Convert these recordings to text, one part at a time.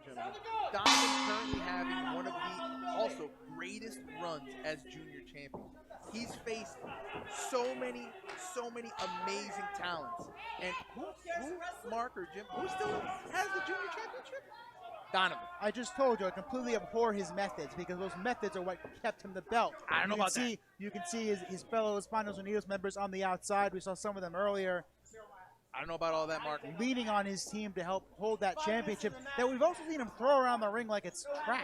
gentlemen, Donovan's currently having one of the also greatest runs as junior champion. He's faced so many amazing talents. And who, Mark or Jim, who still has the junior championship? Donovan. I just told you, I completely abhor his methods because those methods are what kept him the belt. I don't know about that. You can see his fellow Españoles Unidos members on the outside. We saw some of them earlier. I don't know about all that, Mark. Leaning on his team to help hold that championship that we've also seen him throw around the ring like it's trash.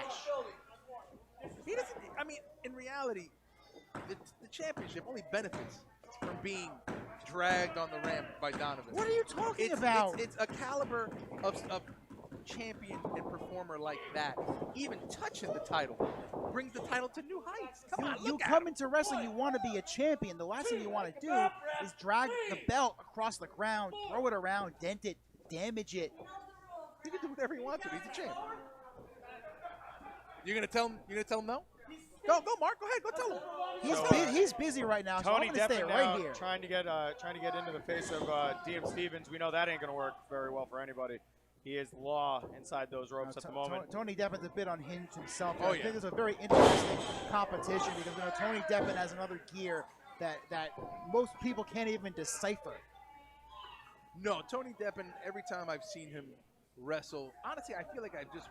He doesn't, I mean, in reality, the championship only benefits from being dragged on the ramp by Donovan. What are you talking about? It's a caliber of champion and performer like that. Even touching the title brings the title to new heights. Come on, you come into wrestling, you want to be a champion. The last thing you want to do is drag the belt across the ground, throw it around, dent it, damage it. He can do whatever he wants to. He's a champ. You're gonna tell him? You're gonna tell him no? Go, Mark. Go ahead. Go tell him. He's busy right now, Tony so I'm gonna stay right here. Trying to get into the face of DM Stevens. We know that ain't gonna work very well for anybody. He is law inside those ropes at the moment. Tony Deppen's a bit unhinged himself. Oh, I think it's a very interesting competition because Tony Deppen has another gear that most people can't even decipher. No, Tony Deppen, every time I've seen him wrestle, honestly, I feel like I've just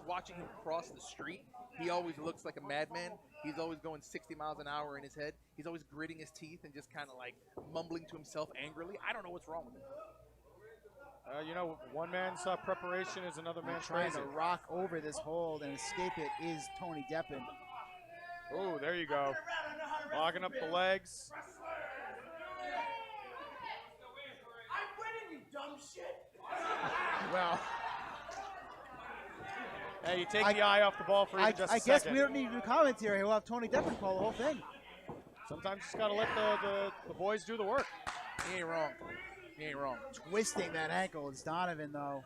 watching him cross the street. He always looks like a madman. He's always going 60 miles an hour in his head. He's always gritting his teeth and just kind of like mumbling to himself angrily. I don't know what's wrong with him. One man's preparation is another man's trying crazy. to rock over this hold and escape it is Tony Deppen. Oh, there you go. Locking up the legs. Well, hey, you take the eye off the ball for even just a second. I guess we don't need to do commentary. He'll have Tony Deppen call the whole thing. Sometimes you just got to let the boys do the work. He ain't wrong. He ain't wrong. Twisting that ankle is Donovan, though.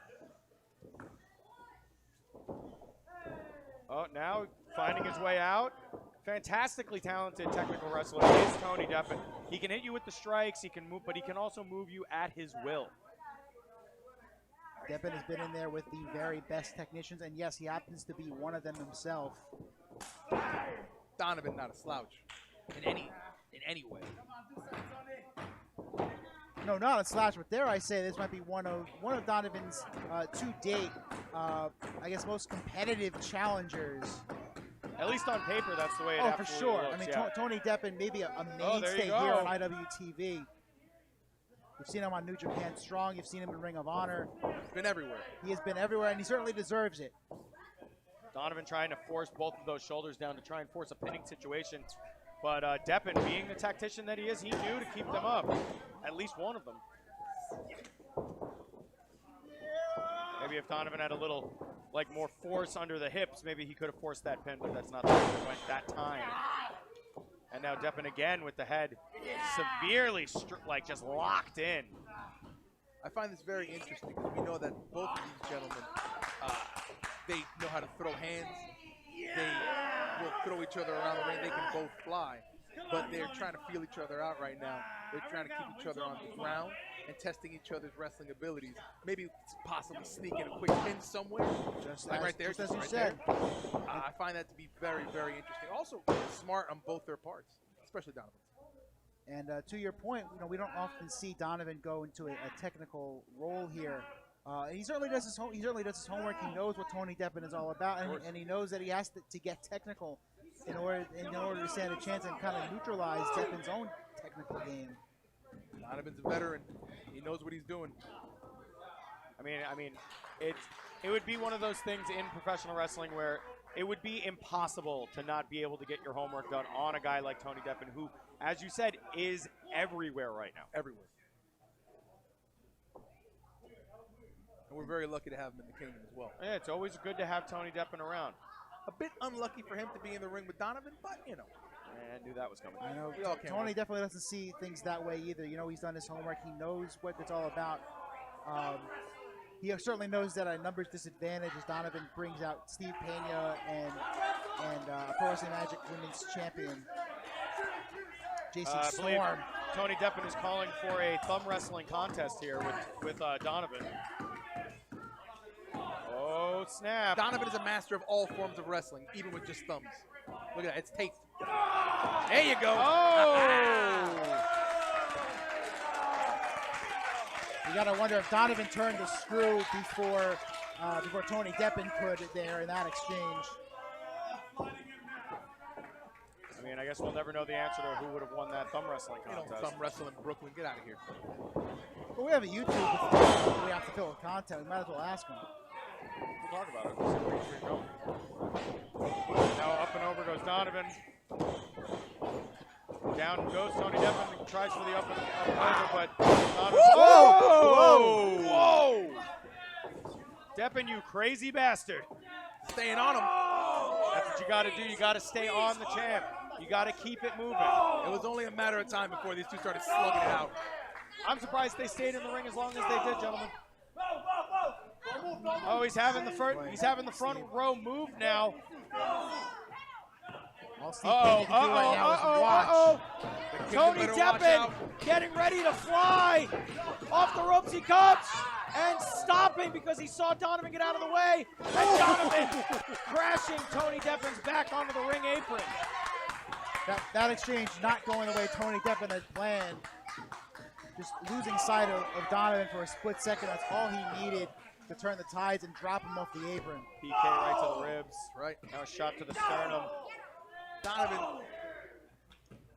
Oh, now finding his way out. Fantastically talented technical wrestler is Tony Deppen. He can hit you with the strikes, he can move, but he can also move you at his will. Deppen has been in there with the very best technicians, and yes, he happens to be one of them himself. Donovan not a slouch in any way. No, not a slouch, but dare I say this might be one of Donovan's to date, I guess, most competitive challengers. At least on paper, that's the way it for sure. looks. I mean, yeah. Tony Deppen, maybe a mainstay here on IWTV. You've seen him on New Japan Strong. You've seen him in Ring of Honor. He's been everywhere. He has been everywhere, and he certainly deserves it. Donovan trying to force both of those shoulders down to try and force a pinning situation. But Deppen, being the tactician that he is, he knew to keep them up. At least one of them. Maybe if Donovan had a little, more force under the hips, maybe he could have forced that pin, but that's not the way it went that time. And now Deppen again with the head severely, just locked in. I find this very interesting because we know that both of these gentlemen, they know how to throw hands. They will throw each other around the ring. They can both fly, but they're trying to feel each other out right now. They're trying to keep each other on the ground and testing each other's wrestling abilities. Maybe possibly sneak in a quick pin somewhere. Just right there. Just as you said. I find that to be very, very interesting. Also smart on both their parts, especially Donovan's. And to your point, we don't often see Donovan go into a technical role here. He certainly does his homework. He knows what Tony Deppen is all about, and he knows that he has to get technical in order to stand a chance and kind of neutralize Deppen's own technical game. Donovan's a veteran. He knows what he's doing. I mean, it would be one of those things in professional wrestling where it would be impossible to not be able to get your homework done on a guy like Tony Deppen, who, as you said, is everywhere right now. Everywhere. And we're very lucky to have him in the kingdom as well. Yeah, it's always good to have Tony Deppen around. A bit unlucky for him to be in the ring with Donovan, but, I knew that was coming. I know Tony definitely doesn't see things that way either. He's done his homework. He knows what it's all about. He certainly knows that a numbers disadvantage as Donovan brings out Steve Pena and Pro Wrestling Magic Women's Champion JC Storm. Tony Deppen is calling for a thumb wrestling contest here with Donovan. Oh, Oh, snap. Donovan is a master of all forms of wrestling, even with just thumbs. Look at that, it's taped. There you go. Oh! You gotta wonder if Donovan turned the screw before Tony Deppen could there in that exchange. I mean, I guess we'll never know the answer to who would have won that thumb wrestling You contest. know, thumb wrestling in Brooklyn. Get out of here. Well, we have a YouTube we have to fill with content. We might as well ask him. We'll talk about it. We'll see where you're going. Now up and over goes Donovan. Down goes Tony Deppen. He tries for the up and over, but Donovan. Whoa! Whoa! Deppen, you crazy bastard. Staying on him. That's what you got to do. You got to stay on the champ. You got to keep it moving. It was only a matter of time before these two started slugging it out. I'm surprised they stayed in the ring as long as they did, gentlemen. Oh, he's having the front row move now. All Steve Payne can do right now is watch. Tony Deppen getting ready to fly. Off the ropes he comes. And stopping because he saw Donovan get out of the way. And Donovan crashing Tony Deppen's back onto the ring apron. That exchange not going the way Tony Deppen had planned. Just losing sight of Donovan for a split second. That's all he needed to turn the tides and drop him off the apron. PK right to the ribs. Right. Now a shot to the sternum. Donovan,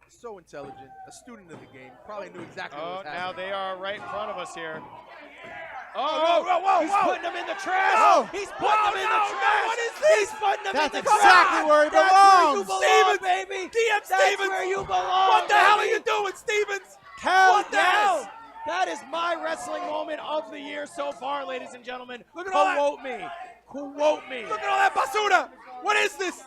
so intelligent, a student of the game, probably knew exactly what was now happening. they are right in front of us here. Whoa, He's putting them in the trash. Whoa. He's putting them in the trash. What is this? He's putting them That's in the trash. exactly where he That's where you belongs. belong, Stevens, baby. DM That's Stevens. where you belong. What the hell are baby. you doing, Stevens? Count What the hell? down. That is my wrestling moment of the year so far, ladies and gentlemen. Look at all that. Quote me. Quote me. Look at all that basura. What is this?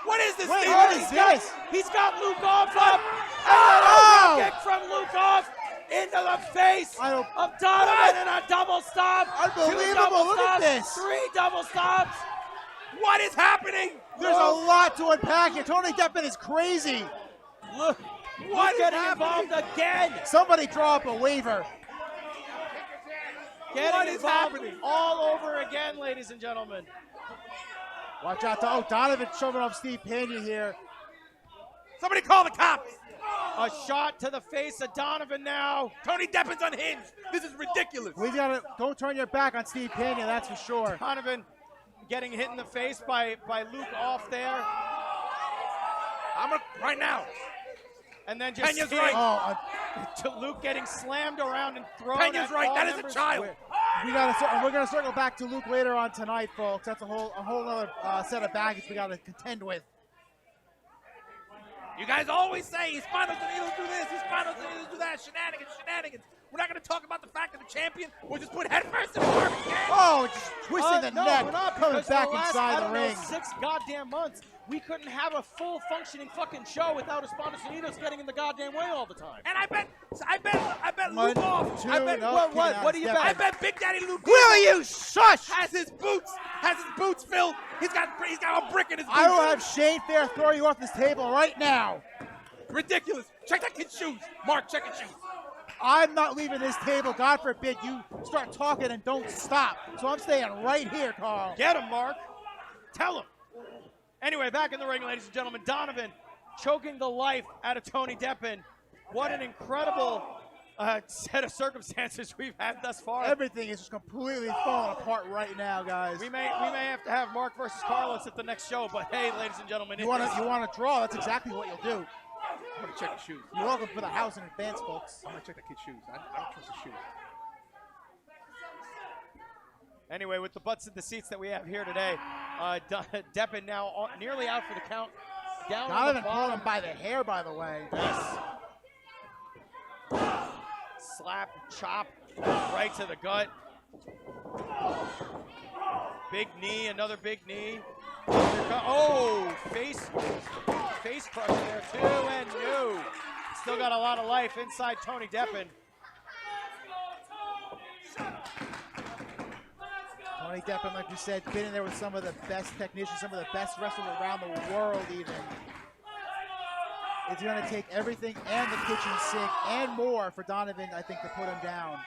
What is this, Wait, Stevens? what is this? He's got Lukoff up. Oh! And a kick from Lukoff into the face I don't- of Donovan and a double stop. Unbelievable. 2 double Look at stops, this. 3 double stops. What is happening? There's a lot to unpack here. Tony Deppen is crazy. Look, What is getting happening? involved again. Somebody draw up a waiver. Getting What is involved happening? all over again, ladies and gentlemen. Watch out. Donovan shoving off Steve Pena here. Somebody call the cops. A shot to the face of Donovan now. Tony Deppen's unhinged. This is ridiculous. Don't turn your back on Steve Pena, that's for sure. Donovan getting hit in the face by Luke off there. Right now. And then just Pena's seeing right. to Luke getting slammed around and thrown. Pena's at right. all That is a members. child. We're gonna circle back to Luke later on tonight, folks. That's a whole other set of baggage we gotta contend with. You guys always say he's Spinal Tornadoes do this, he's Spinal Tornadoes do that, shenanigans. We're not going to talk about the fact that the champion was just put head first in the garbage can. Oh, just twisting the No, neck, we're not, coming because back for the last, inside I the don't know, ring. 6 goddamn months, we couldn't have a full functioning fucking show without Espantonitos getting in the goddamn way all the time. And I bet One, Luke off. two, I bet no, what do you bet? I bet Big Daddy Luke Will you shush? has his boots filled. He's got a brick in his boots. I will have Shane Fair throw you off this table right now. Ridiculous. Check that kid's shoes. Mark, check his shoes. I'm not leaving this table. God forbid you start talking and don't stop. So I'm staying right here, Carl. Get him, Mark. Tell him. Anyway, back in the ring, ladies and gentlemen. Donovan choking the life out of Tony Deppen. What an incredible set of circumstances we've had thus far. Everything is just completely falling apart right now, guys. We may have to have Mark versus Carlos at the next show, but hey, ladies and gentlemen, You want to draw? That's exactly what you'll do. I'm going to check his shoes. You're welcome for the house in advance, folks. I'm going to check that kid's shoes. I don't trust his shoes. Anyway, with the butts in the seats that we have here today, Deppen now nearly out for the count. Down on the Donovan pulled bottom. him by the hair, by the way. Yes. Slap, chop, right to the gut. Big knee, another big knee. Oh, face crush there too, and no. Still got a lot of life inside Tony Deppen. Tony Deppen, like we said, been in there with some of the best technicians, some of the best wrestlers around the world even. It's going to take everything and the kitchen sink and more for Donovan, I think, to put him down.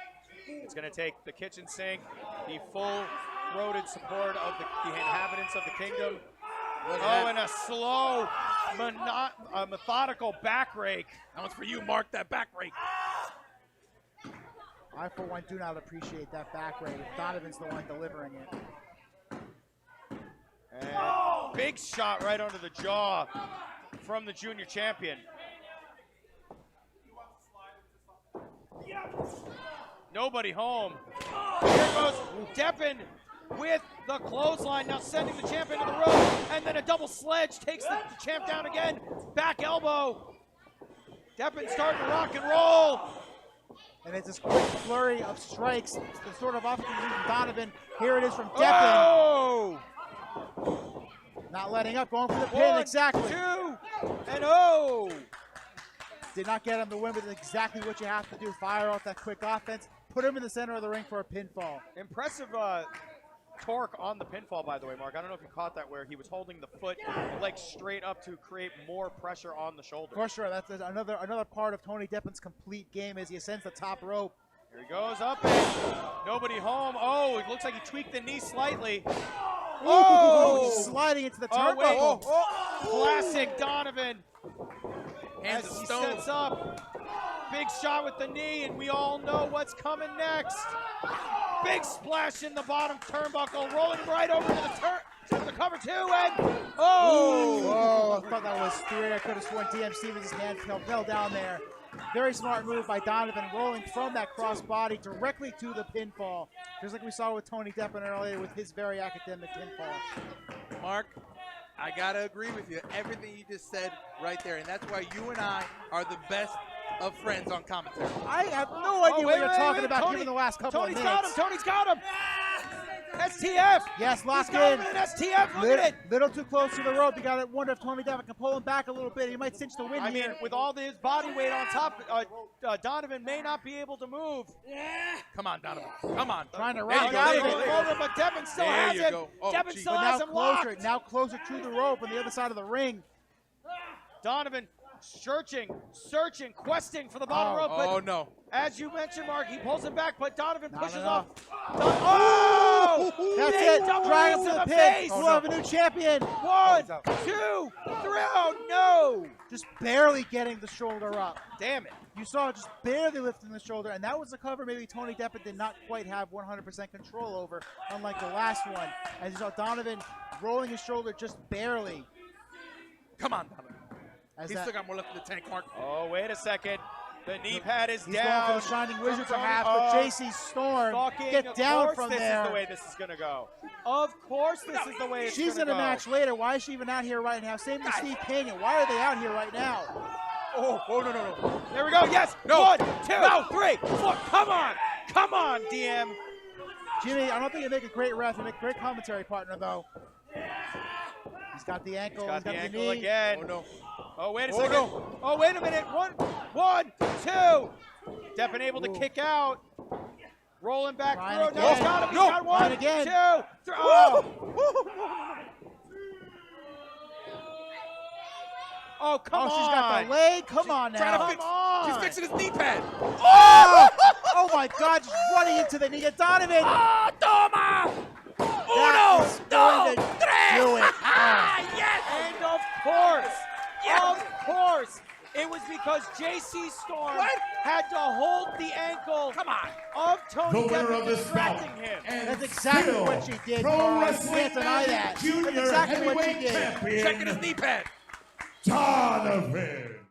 It's going to take the kitchen sink, the full throated support of the inhabitants of the kingdom. Oh, And a slow, methodical back rake. that one's for you, Mark, that back rake. I, for one, do not appreciate that back rake if Donovan's the one delivering it. And big shot right under the jaw from the junior champion. Nobody home. Here goes Deppen with the clothesline, now sending the champ into the rope, and then a double sledge takes the champ down again. Back elbow. Deppen starting to rock and roll. And it's this quick flurry of strikes, the sort of often from Donovan. Here it is from Deppen. Oh! Not letting up, going for the pin, 1, exactly. 2, and oh! Did not get him the win, but exactly what you have to do. Fire off that quick offense, put him in the center of the ring for a pinfall. Impressive torque on the pinfall, by the way, Mark. I don't know if you caught that, where he was holding the foot leg straight up to create more pressure on the shoulder. For sure, that's another part of Tony Deppen's complete game as he ascends the top rope. Here he goes, up and nobody home. Oh, it looks like he tweaked the knee slightly. Oh, sliding into the turnbuckle. Classic Donovan. Hands As of he stone. sets up. Big shot with the knee, and we all know what's coming next. Big splash in the bottom turnbuckle, rolling right over to the cover two, and Oh, I thought that was 3. I could have sworn DM Stevens' hand fell down there. Very smart move by Donovan, rolling from that crossbody directly to the pinfall. Just like we saw with Tony Deppen earlier with his very academic pinfall. Mark, I gotta agree with you. Everything you just said right there, and that's why you and I are the best of friends on commentary. I have no idea what you're talking about given the last couple of minutes. Tony's got him! STF! Yes, locked He's got in. him in an STF, look at it! Little too close to the rope. You got to wonder if Tony Deppen can pull him back a little bit. He might cinch the win I here. mean, with all his body weight on top, Donovan may not be able to move. Come on, Donovan. Come on. Trying to There you round go, out there of you it. go, there you go. But Deppen still There has you him. go. Oh, Deppen gee. still But has him locked. now closer to the rope on the other side of the ring. Donovan searching, questing for the bottom rope. But Oh, no. as you mentioned, Mark, he pulls him back, but Donovan Not pushes enough. off. Oh! That's Big it. double Drag him knees to to the the pin. face. We'll have a new champion. 1, 2, 3. Oh, no! Just barely getting the shoulder up. Damn it. You saw just barely lifting the shoulder, and that was a cover maybe Tony Deppen did not quite have 100% control over, unlike the last one. As you saw Donovan rolling his shoulder just barely. Come on, Donovan. As He's that, still got more left in the tank, Mark. Oh, wait a second. The knee pad is he's down. going for the Shining Wizard Tony. perhaps, but JC Storm get down Of from course this there. is the way this is going to go. Of course this is the way it's She's going in to go. a match later. Why is she even out here right now? Same with Steve Pena. Why are they out here right now? Oh, no. There we go. Yes. No. 1, 2, 3, 4. Come on. Come on, DM. Jimmy, I don't think you make a great ref. You make a great commentary partner, though. He's got the ankle. Got the knee. ankle again. Oh, no. Oh, wait a Oh, second. no. Oh, wait a minute. 1, 2. Deppen able to Ooh. kick out. Rolling back Ryan through. No, he's again. got him. He's No. got 1, Ryan again. 2, 3. Oh. Oh, come on. Oh, she's got the leg. Come on now. Trying to Come fix. on. She's fixing his knee pad. Oh! Oh my God! Just running into the knee of Donovan. Ah, toma! That is going to do it. Oh. Yes! And of course, it was because JC Storm had to hold the ankle Come on. of Tony The winner Deppen, of this bout, distracting him. and That's exactly still what she did. Pro Carl. You Wrestling can't deny that. Junior That's exactly what she Heavyweight did. Champion, Checking his knee pad. Donovan.